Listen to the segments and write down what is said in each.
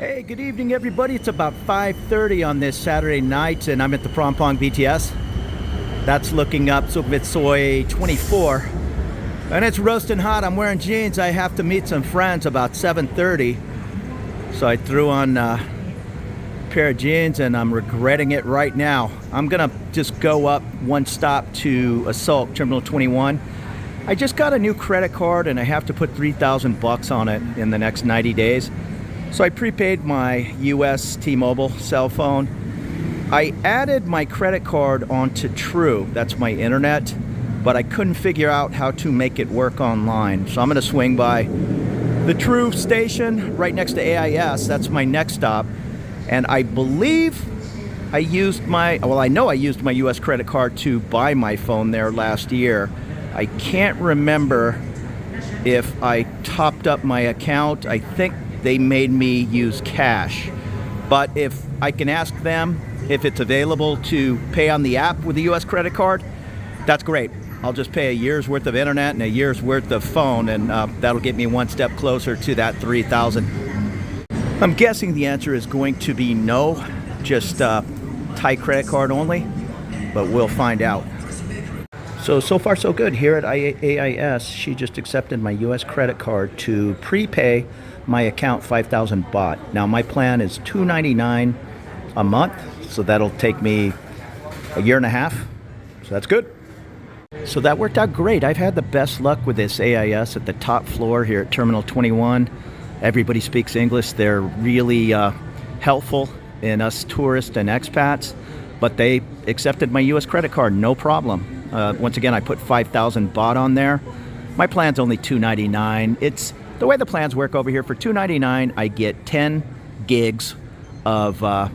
Hey, good evening, everybody. It's about 5:30 on this Saturday night, and I'm at the Prompong BTS. That's looking up Sukhumvit Soi 24, and it's roasting hot. I'm wearing jeans. I have to meet some friends about 7:30, so I threw on a pair of jeans, and I'm regretting it right now. I'm gonna just go up one stop to Assault Terminal 21. I just got a new credit card, and I have to put $3,000 on it in the next 90 days. So I prepaid my US T-Mobile cell phone. I added my credit card onto True, that's my internet, but I couldn't figure out how to make it work online. So I'm gonna swing by the True station right next to AIS, that's my next stop. And I believe I used I know I used my US credit card to buy my phone there last year. I can't remember if I topped up my account. I think they made me use cash, but if I can ask them if it's available to pay on the app with a US credit card, that's great. I'll just pay a year's worth of internet and a year's worth of phone, and that'll get me one step closer to that 3,000. I'm guessing the answer is going to be no, just Thai credit card only, but we'll find out. So far so good here at AIS. She just accepted my US credit card to prepay my account 5,000 baht. Now my plan is $299 a month, so that'll take me a year and a half, so that's good. So that worked out great. I've had the best luck with this AIS at the top floor here at Terminal 21. Everybody speaks English. They're really helpful in us tourists and expats, but they accepted my US credit card, no problem. Once again, I put 5,000 baht on there. My plan's only $299. It's the way the plans work over here. For $299, I get 10 gigs of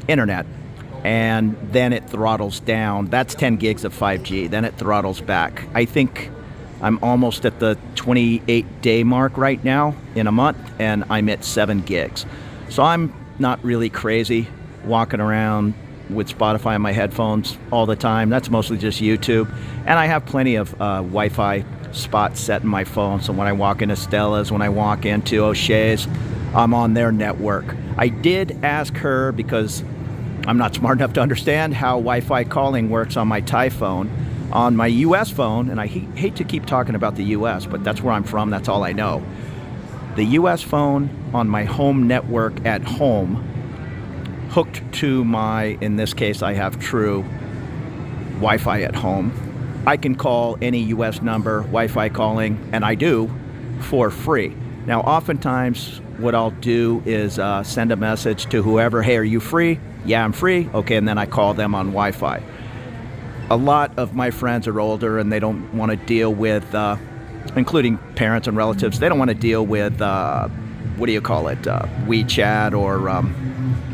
internet, and then it throttles down. That's 10 gigs of 5G. Then it throttles back. I think I'm almost at the 28-day mark right now in a month, and I'm at 7 gigs. So I'm not really crazy walking around with Spotify on my headphones all the time. That's mostly just YouTube. And I have plenty of Wi-Fi spots set in my phone. So when I walk into Stella's, when I walk into O'Shea's, I'm on their network. I did ask her, because I'm not smart enough to understand how Wi-Fi calling works on my Thai phone. On my US phone, and I hate to keep talking about the US, but that's where I'm from, that's all I know. The US phone on my home network at home, hooked to my, in this case I have True Wi-Fi at home. I can call any US number, Wi-Fi calling, and I do, for free. Now oftentimes what I'll do is send a message to whoever, hey, are you free? Yeah, I'm free. Okay, and then I call them on Wi-Fi. A lot of my friends are older and they don't want to deal with, including parents and relatives, they don't want to deal with, what do you call it, WeChat or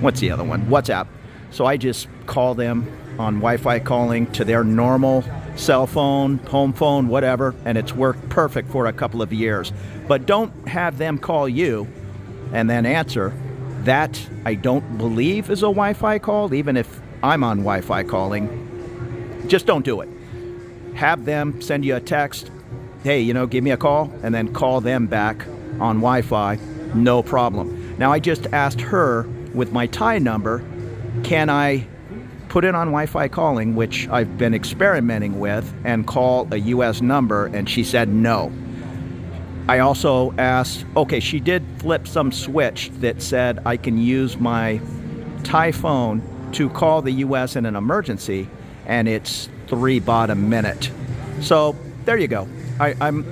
what's the other one? WhatsApp. So I just call them on Wi-Fi calling to their normal cell phone, home phone, whatever, and it's worked perfect for a couple of years. But don't have them call you and then answer. That I don't believe is a Wi-Fi call, even if I'm on Wi-Fi calling. Just don't do it. Have them send you a text, hey, give me a call, and then call them back on Wi-Fi, no problem. Now I just asked her with my Thai number, can I put it on Wi-Fi calling, which I've been experimenting with, and call a US number, and she said no. I also asked, okay, she did flip some switch that said I can use my Thai phone to call the US in an emergency, and it's 3 baht a minute. So there you go. I'm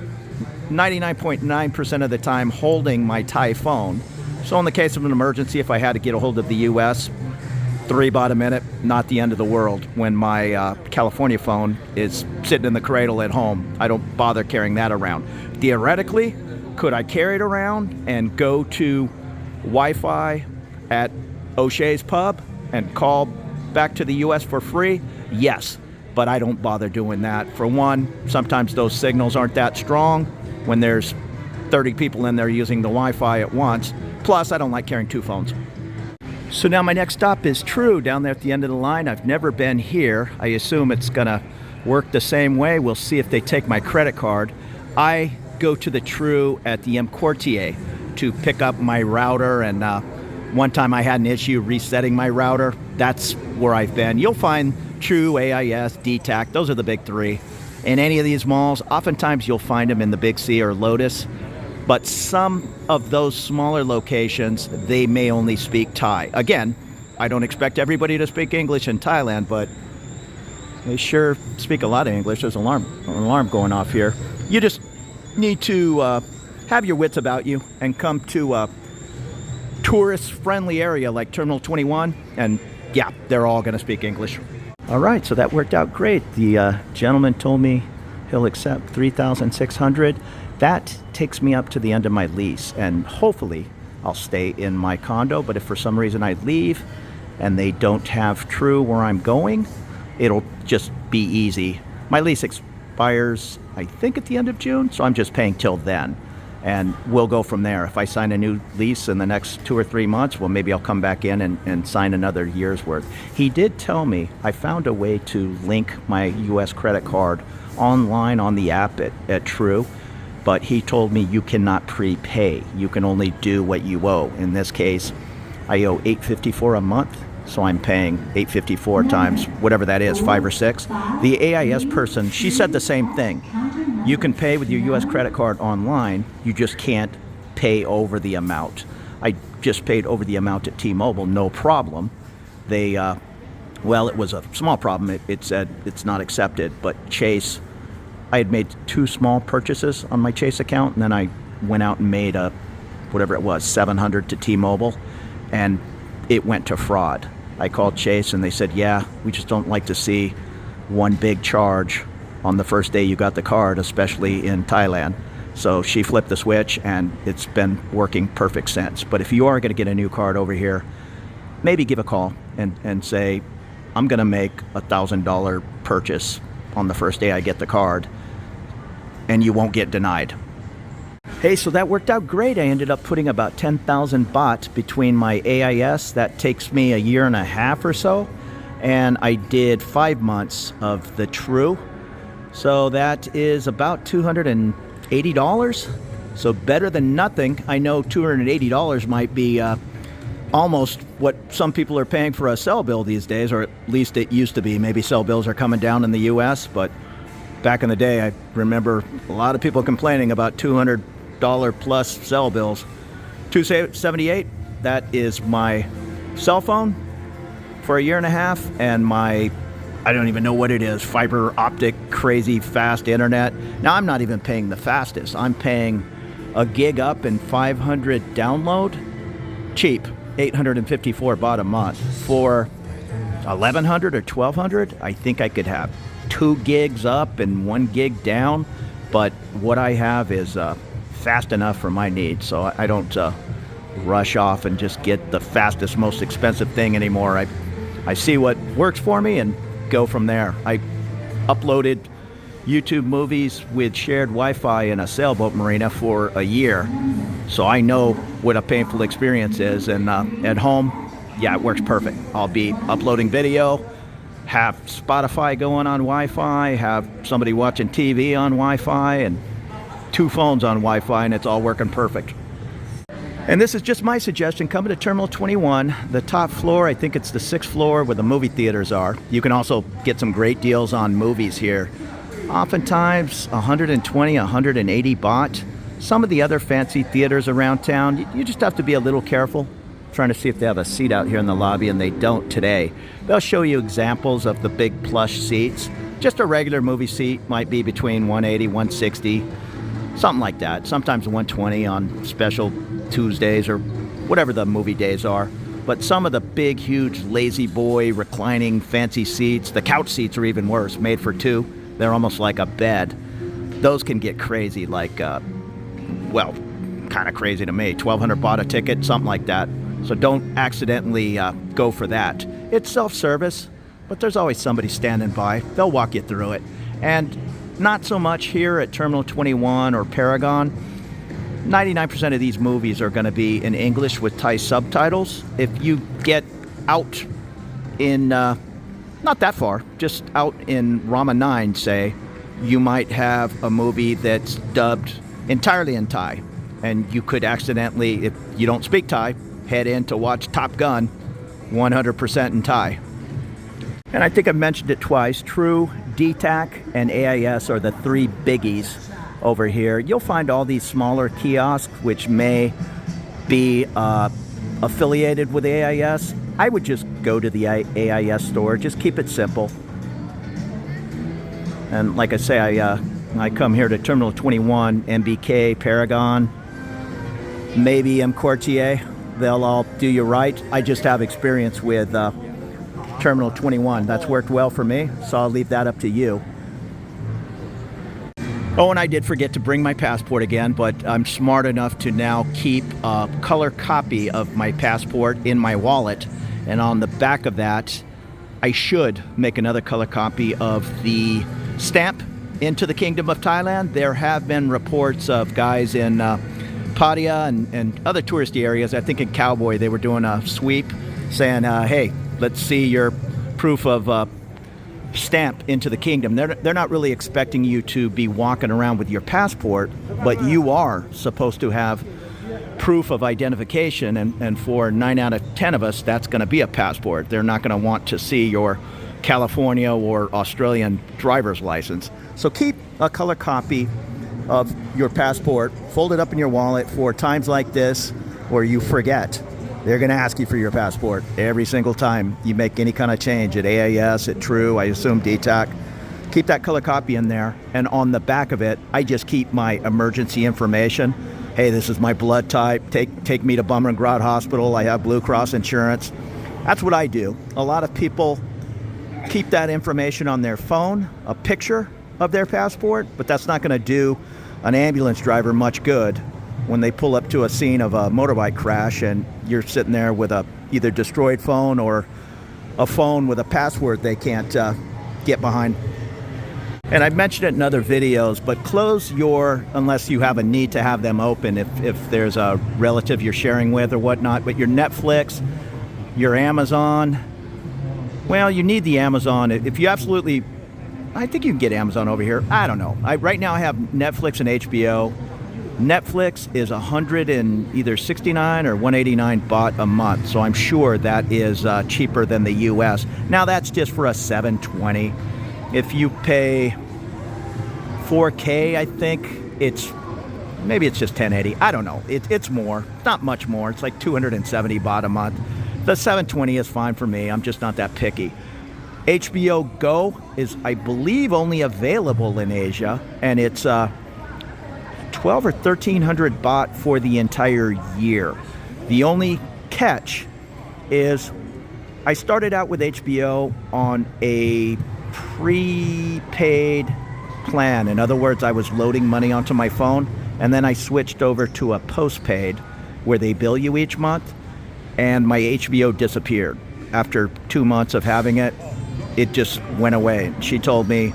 99.9% of the time holding my Thai phone. So in the case of an emergency, if I had to get a hold of the US, 3 baht a minute, not the end of the world. When my California phone is sitting in the cradle at home, I don't bother carrying that around. Theoretically, could I carry it around and go to Wi-Fi at O'Shea's Pub and call back to the US for free? Yes, but I don't bother doing that. For one, sometimes those signals aren't that strong when there's 30 people in there using the Wi-Fi at once. Plus, I don't like carrying 2 phones. So now my next stop is True, down there at the end of the line. I've never been here. I assume it's gonna work the same way. We'll see if they take my credit card. I go to the True at the M Quartier to pick up my router and One time I had an issue resetting my router. That's where I've been. You'll find True, AIS, DTAC. Those are the big three. In any of these malls, oftentimes you'll find them in the Big C or Lotus. But some of those smaller locations, they may only speak Thai. Again, I don't expect everybody to speak English in Thailand, but they sure speak a lot of English. There's an alarm going off here. You just need to have your wits about you and come to a tourist-friendly area like Terminal 21, and yeah, they're all going to speak English. All right, so that worked out great. The gentleman told me he'll accept $3,600. That takes me up to the end of my lease, and hopefully I'll stay in my condo. But if for some reason I leave and they don't have True where I'm going, it'll just be easy. My lease expires, I think, at the end of June, so I'm just paying till then. And we'll go from there. If I sign a new lease in the next 2 or 3 months, well, maybe I'll come back in and sign another year's worth. He did tell me I found a way to link my U.S. credit card online on the app at True, but he told me you cannot prepay. You can only do what you owe. In this case, I owe $854 a month, so I'm paying $854 times whatever that is, 5 or 6. The AIS person, she said the same thing. You can pay with your U.S. credit card online, you just can't pay over the amount. I just paid over the amount at T-Mobile, no problem. They, well, it was a small problem. It said it's not accepted, but Chase, I had made 2 small purchases on my Chase account, and then I went out and made whatever it was, $700 to T-Mobile, and it went to fraud. I called Chase, and they said, yeah, we just don't like to see one big charge on the first day you got the card, especially in Thailand. So she flipped the switch, and it's been working perfect since. But if you are going to get a new card over here, maybe give a call and say, I'm going to make a $1,000 purchase on the first day I get the card, and you won't get denied. Hey, so that worked out great. I ended up putting about 10,000 baht between my AIS. That takes me a year and a half or so. And I did 5 months of the True. So that is about $280. So better than nothing. I know $280 might be almost what some people are paying for a cell bill these days, or at least it used to be. Maybe cell bills are coming down in the U.S., but back in the day, I remember a lot of people complaining about $200 plus cell bills. $278, that is my cell phone for a year and a half, and my, I don't even know what it is, fiber optic crazy fast internet. Now I'm not even paying the fastest. I'm paying a gig up and 500 download. Cheap, 854 baht a month. For 1100 or 1200, I think I could have 2 gigs up and 1 gig down, but what I have is fast enough for my needs, so I don't rush off and just get the fastest, most expensive thing anymore. I see what works for me and go from there. I uploaded YouTube movies with shared Wi-Fi in a sailboat marina for a year, so I know what a painful experience is, and at home, yeah, it works perfect. I'll be uploading video, have Spotify going on Wi-Fi, have somebody watching TV on Wi-Fi, and 2 phones on Wi-Fi, and it's all working perfect. And this is just my suggestion. Come to Terminal 21, the top floor. I think it's the 6th floor where the movie theaters are. You can also get some great deals on movies here. Oftentimes 120, 180 baht. Some of the other fancy theaters around town, you just have to be a little careful. Trying to see if they have a seat out here in the lobby, and they don't today. They'll show you examples of the big plush seats. Just a regular movie seat might be between 180, 160, something like that. Sometimes 120 on special Tuesdays or whatever the movie days are. But some of the big, huge, lazy boy, reclining, fancy seats, the couch seats are even worse, made for 2. They're almost like a bed. Those can get crazy, like, well, kind of crazy to me. 1,200 baht a ticket, something like that. So don't accidentally go for that. It's self-service, but there's always somebody standing by. They'll walk you through it. And not so much here at Terminal 21 or Paragon. 99% of these movies are going to be in English with Thai subtitles. If you get out in, not that far, just out in Rama 9, say, you might have a movie that's dubbed entirely in Thai. And you could accidentally, if you don't speak Thai, head in to watch Top Gun 100% in Thai. And I think I mentioned it twice. True, DTAC, and AIS are the three biggies over here. You'll find all these smaller kiosks which may be affiliated with AIS. I would just go to the AIS store. Just keep it simple. And like I say, I come here to Terminal 21, MBK, Paragon, maybe M Quartier. They'll all do you right. I just have experience with Terminal 21. That's worked well for me, so I'll leave that up to you. Oh, and I did forget to bring my passport again, but I'm smart enough to now keep a color copy of my passport in my wallet. And on the back of that, I should make another color copy of the stamp into the Kingdom of Thailand. There have been reports of guys in Pattaya and other touristy areas. I think in Cowboy they were doing a sweep saying, hey, let's see your proof of stamp into the kingdom. They're not really expecting you to be walking around with your passport, but you are supposed to have proof of identification, and for 9 out of 10 of us, that's going to be a passport. They're not going to want to see your California or Australian driver's license. So keep a color copy of your passport, fold it up in your wallet for times like this where you forget. They're going to ask you for your passport every single time you make any kind of change at AIS, at True, I assume DTAC. Keep that color copy in there, and on the back of it, I just keep my emergency information. Hey, this is my blood type. Take me to Bumrungrad Hospital. I have Blue Cross insurance. That's what I do. A lot of people keep that information on their phone, a picture of their passport, but that's not going to do an ambulance driver much good when they pull up to a scene of a motorbike crash and you're sitting there with a either destroyed phone or a phone with a password they can't get behind. And I've mentioned it in other videos, but close your, unless you have a need to have them open if there's a relative you're sharing with or whatnot, but your Netflix, your Amazon, well, you need the Amazon. If you absolutely, I think you can get Amazon over here. I don't know. Right now I have Netflix and HBO. Netflix is either 69 or 189 baht a month, so I'm sure that is cheaper than the US. Now that's just for a 720. If you pay 4K, I think maybe it's just 1080. I don't know. It's more, not much more. It's like 270 baht a month. The 720 is fine for me. I'm just not that picky. HBO Go is, I believe, only available in Asia, and it's 12 or 1300 baht for the entire year. The only catch is I started out with HBO on a prepaid plan. In other words, I was loading money onto my phone, and then I switched over to a postpaid where they bill you each month, and my HBO disappeared. After 2 months of having it, it just went away. She told me,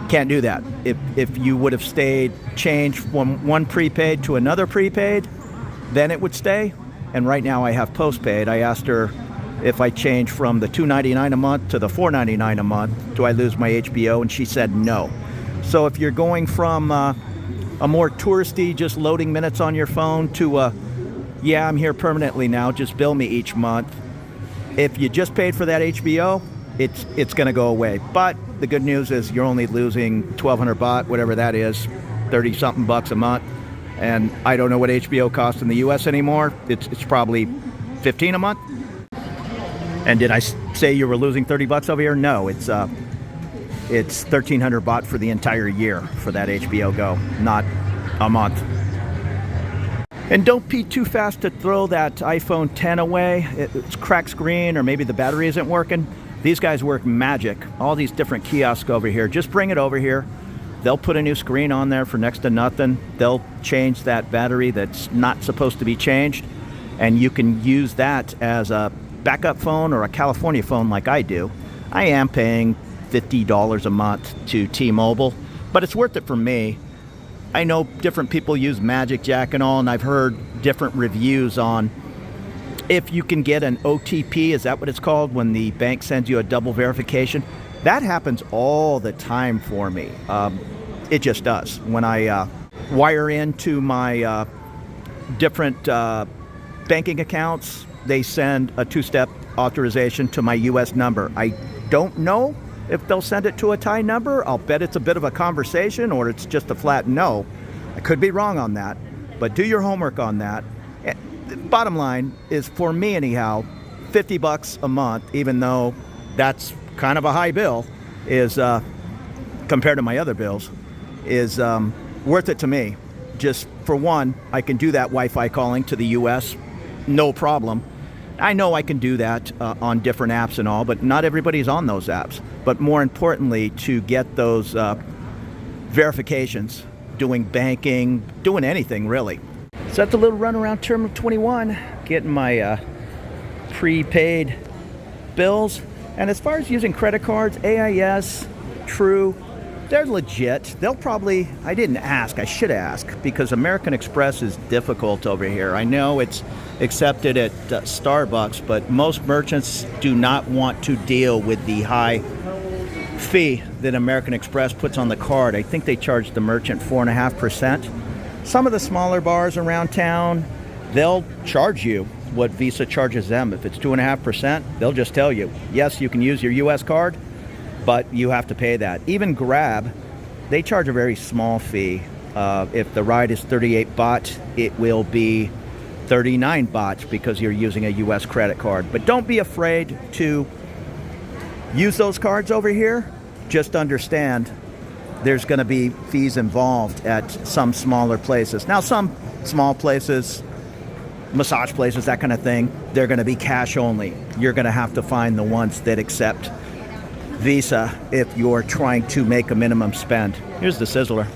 can't do that. If you would have changed from one prepaid to another prepaid, then it would stay. And right now I have postpaid. I asked her if I change from the $2.99 a month to the $4.99 a month, do I lose my HBO? And she said no. So if you're going from a more touristy, just loading minutes on your phone to yeah, I'm here permanently now, just bill me each month. If you just paid for that HBO, it's going to go away. But the good news is you're only losing 1,200 baht, whatever that is, 30-something bucks a month. And I don't know what HBO costs in the U.S. anymore. It's probably 15 a month. And did I say you were losing 30 bucks over here? No, it's 1,300 baht for the entire year for that HBO Go, not a month. And don't be too fast to throw that iPhone 10 away. It's cracked screen, or maybe the battery isn't working. These guys work magic. All these different kiosks over here. Just bring it over here. They'll put a new screen on there for next to nothing. They'll change that battery that's not supposed to be changed, and you can use that as a backup phone or a California phone like I do. I am paying $50 a month to T-Mobile, but it's worth it for me. I know different people use Magic Jack and all, and I've heard different reviews on if you can get an OTP, is that what it's called, when the bank sends you a double verification? That happens all the time for me. It just does. When I wire into my different banking accounts, they send a two-step authorization to my US number. I don't know if they'll send it to a Thai number. I'll bet it's a bit of a conversation or it's just a flat no. I could be wrong on that, but do your homework on that. Bottom line is, for me anyhow, $50 a month, even though that's kind of a high bill, is compared to my other bills, is worth it to me. Just for one, I can do that Wi-Fi calling to the US, no problem. I know I can do that on different apps and all, but not everybody's on those apps. But more importantly, to get those verifications, doing banking, doing anything really. So that's a little run around Terminal 21, getting my prepaid bills. And as far as using credit cards, AIS, True, they're legit. They'll probably, I didn't ask, I should ask, because American Express is difficult over here. I know it's accepted at Starbucks, but most merchants do not want to deal with the high fee that American Express puts on the card. I think they charge the merchant 4.5%. Some of the smaller bars around town, they'll charge you what Visa charges them. If it's 2.5%, they'll just tell you, yes, you can use your US card, but you have to pay that. Even Grab, they charge a very small fee. If the ride is 38 baht, it will be 39 baht because you're using a US credit card. But don't be afraid to use those cards over here. Just understand there's going to be fees involved at some smaller places. Now, some small places, massage places, that kind of thing, they're going to be cash only. You're going to have to find the ones that accept Visa if you're trying to make a minimum spend. Here's the Sizzler.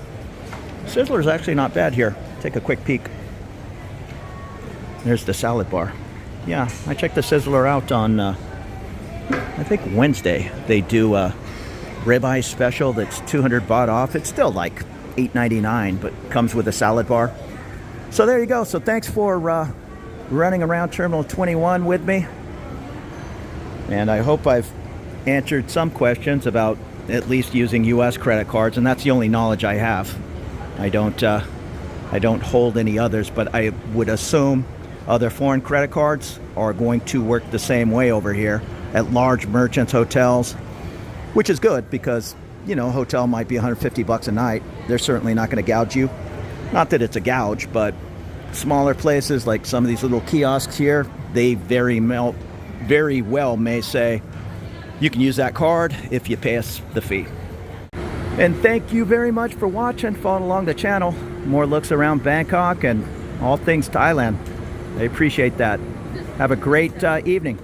Sizzler is actually not bad here. Take a quick peek. There's the salad bar. Yeah, I checked the Sizzler out on, I think Wednesday. They do a ribeye special that's 200 baht off. It's still like $8.99, but comes with a salad bar. So there you go. So thanks for running around Terminal 21 with me. And I hope I've answered some questions about at least using US credit cards, and that's the only knowledge I have. I don't hold any others, but I would assume other foreign credit cards are going to work the same way over here at large merchants, hotels, which is good because, you know, a hotel might be $150 a night. They're certainly not going to gouge you. Not that it's a gouge, but smaller places like some of these little kiosks here, they very well may say, you can use that card if you pay us the fee. And thank you very much for watching. Follow along the channel. More looks around Bangkok and all things Thailand. I appreciate that. Have a great evening.